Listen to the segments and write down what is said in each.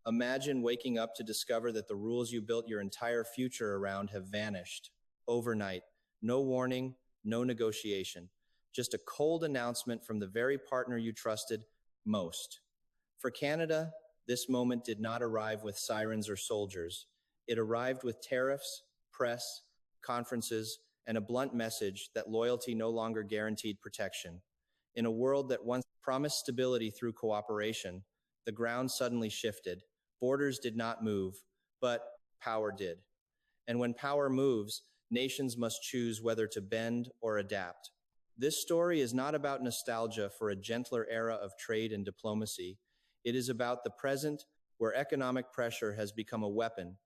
Imagine waking up to discover that the rules you built your entire future around have vanished. Overnight. No warning, no negotiation. Just a cold announcement from the very partner you trusted most. For Canada, this moment did not arrive with sirens or soldiers. It arrived with tariffs, press, conferences, and a blunt message that loyalty no longer guaranteed protection. In a world that once promised stability through cooperation, the ground suddenly shifted. Borders did not move, but power did. And when power moves, nations must choose whether to bend or adapt. This story is not about nostalgia for a gentler era of trade and diplomacy. It is about the present, where economic pressure has become a weapon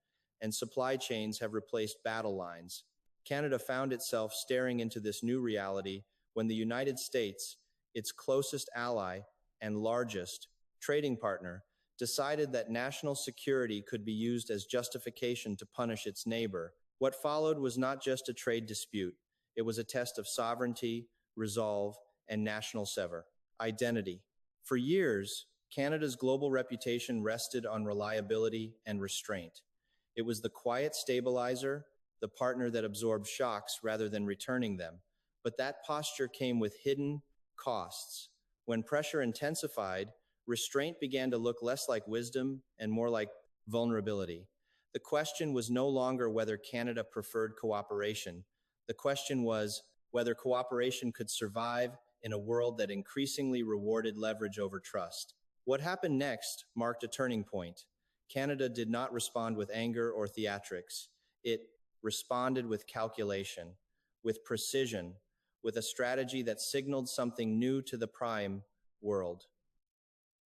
and supply chains have replaced battle lines. Canada found itself staring into this new reality when the United States, its closest ally and largest trading partner, decided that national security could be used as justification to punish its neighbor. What followed was not just a trade dispute. It was a test of sovereignty, resolve, and national identity. For years, Canada's global reputation rested on reliability and restraint. It was the quiet stabilizer, the partner that absorbed shocks rather than returning them. But that posture came with hidden costs. When pressure intensified, restraint began to look less like wisdom and more like vulnerability. The question was no longer whether Canada preferred cooperation. The question was whether cooperation could survive in a world that increasingly rewarded leverage over trust. What happened next marked a turning point. Canada did not respond with anger or theatrics. It responded with calculation, with precision, with a strategy that signaled something new to the prime world.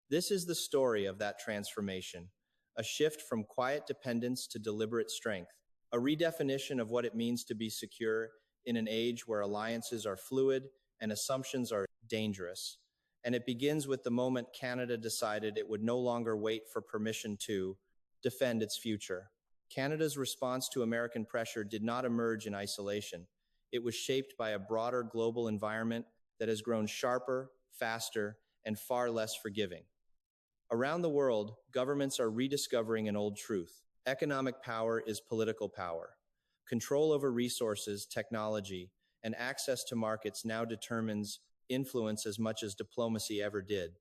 This is the story of that transformation, a shift from quiet dependence to deliberate strength, a redefinition of what it means to be secure in an age where alliances are fluid and assumptions are dangerous. And it begins with the moment Canada decided it would no longer wait for permission to defend its future. Canada's response to American pressure did not emerge in isolation. It was shaped by a broader global environment that has grown sharper, faster, and far less forgiving. Around the world, governments are rediscovering an old truth. Economic power is political power. Control over resources, technology, and access to markets now determines influence as much as diplomacy ever did.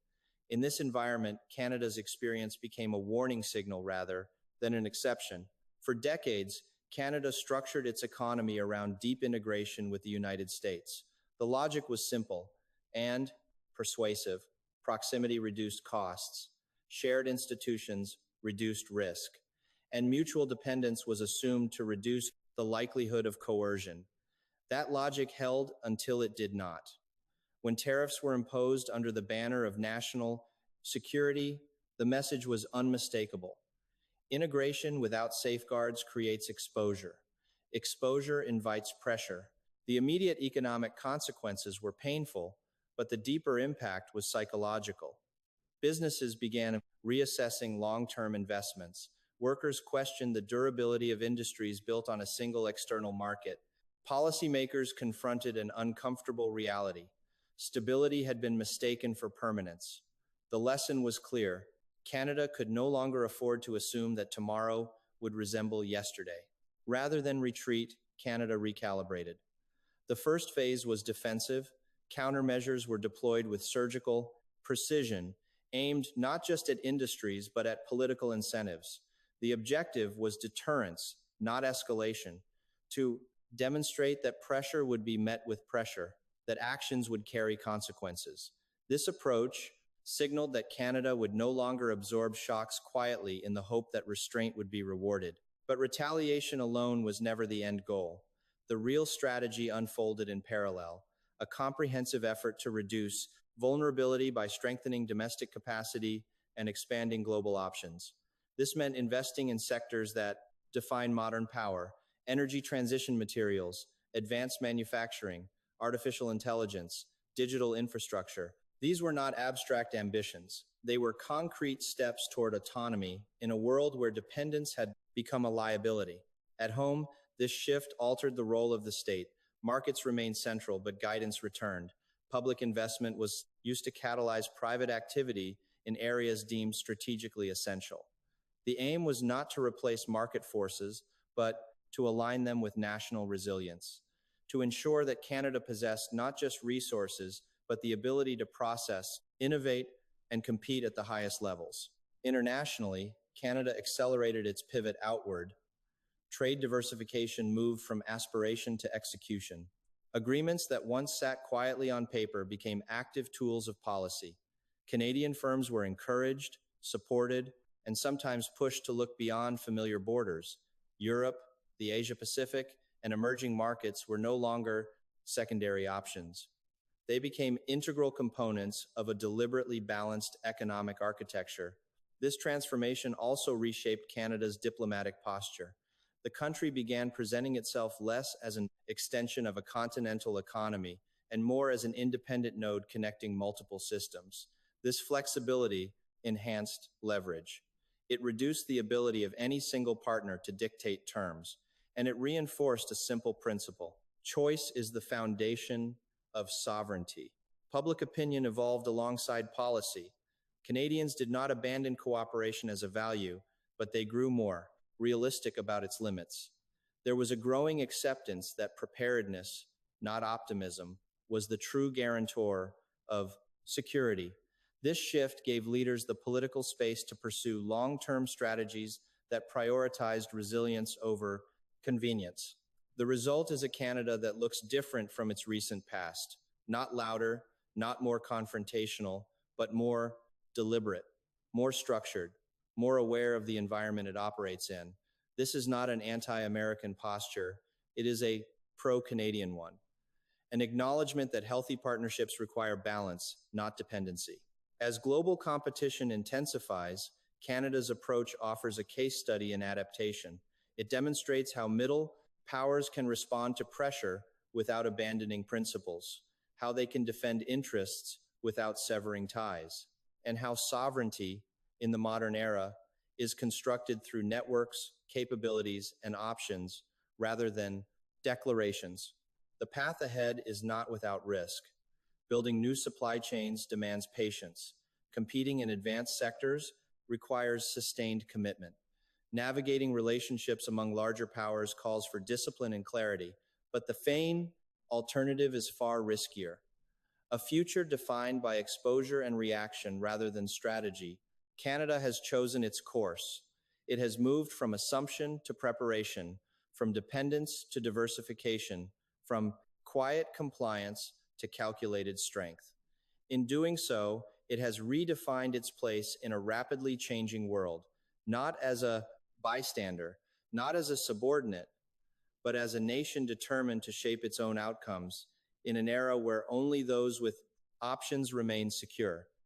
In this environment, Canada's experience became a warning signal rather than an exception. For decades, Canada structured its economy around deep integration with the United States. The logic was simple and persuasive. Proximity reduced costs, shared institutions reduced risk, and mutual dependence was assumed to reduce the likelihood of coercion. That logic held until it did not. When tariffs were imposed under the banner of national security, the message was unmistakable. Integration without safeguards creates exposure. Exposure invites pressure. The immediate economic consequences were painful, but the deeper impact was psychological. Businesses began reassessing long-term investments. Workers questioned the durability of industries built on a single external market. Policymakers confronted an uncomfortable reality. Stability had been mistaken for permanence. The lesson was clear. Canada could no longer afford to assume that tomorrow would resemble yesterday. Rather than retreat, Canada recalibrated. The first phase was defensive. Countermeasures were deployed with surgical precision, aimed not just at industries but at political incentives. The objective was deterrence, not escalation, to demonstrate that pressure would be met with pressure, that actions would carry consequences. This approach signaled that Canada would no longer absorb shocks quietly in the hope that restraint would be rewarded. But retaliation alone was never the end goal. The real strategy unfolded in parallel, a comprehensive effort to reduce vulnerability by strengthening domestic capacity and expanding global options. This meant investing in sectors that define modern power: energy transition materials, advanced manufacturing, artificial intelligence, digital infrastructure. These were not abstract ambitions. They were concrete steps toward autonomy in a world where dependence had become a liability. At home, this shift altered the role of the state. Markets remained central, but guidance returned. Public investment was used to catalyze private activity in areas deemed strategically essential. The aim was not to replace market forces, but to align them with national resilience, to ensure that Canada possessed not just resources, but the ability to process, innovate, and compete at the highest levels. Internationally, Canada accelerated its pivot outward. Trade diversification moved from aspiration to execution. Agreements that once sat quietly on paper became active tools of policy. Canadian firms were encouraged, supported, and sometimes pushed to look beyond familiar borders. Europe, the Asia Pacific, and emerging markets were no longer secondary options. They became integral components of a deliberately balanced economic architecture. This transformation also reshaped Canada's diplomatic posture. The country began presenting itself less as an extension of a continental economy and more as an independent node connecting multiple systems. This flexibility enhanced leverage. It reduced the ability of any single partner to dictate terms, and it reinforced a simple principle. Choice is the foundation of sovereignty. Public opinion evolved alongside policy. Canadians did not abandon cooperation as a value, but they grew more realistic about its limits. There was a growing acceptance that preparedness, not optimism, was the true guarantor of security. This shift gave leaders the political space to pursue long-term strategies that prioritized resilience over convenience. The result is a Canada that looks different from its recent past, not louder, not more confrontational, but more deliberate, more structured, more aware of the environment it operates in. This is not an anti-American posture, it is a pro-Canadian one. An acknowledgement that healthy partnerships require balance, not dependency. As global competition intensifies, Canada's approach offers a case study in adaptation. It demonstrates how middle powers can respond to pressure without abandoning principles, how they can defend interests without severing ties, and how sovereignty in the modern era is constructed through networks, capabilities, and options rather than declarations. The path ahead is not without risk. Building new supply chains demands patience. Competing in advanced sectors requires sustained commitment. Navigating relationships among larger powers calls for discipline and clarity, but the feign alternative is far riskier. A future defined by exposure and reaction rather than strategy. Canada has chosen its course. It has moved from assumption to preparation, from dependence to diversification, from quiet compliance to calculated strength. In doing so, it has redefined its place in a rapidly changing world, not as a bystander, not as a subordinate, but as a nation determined to shape its own outcomes in an era where only those with options remain secure.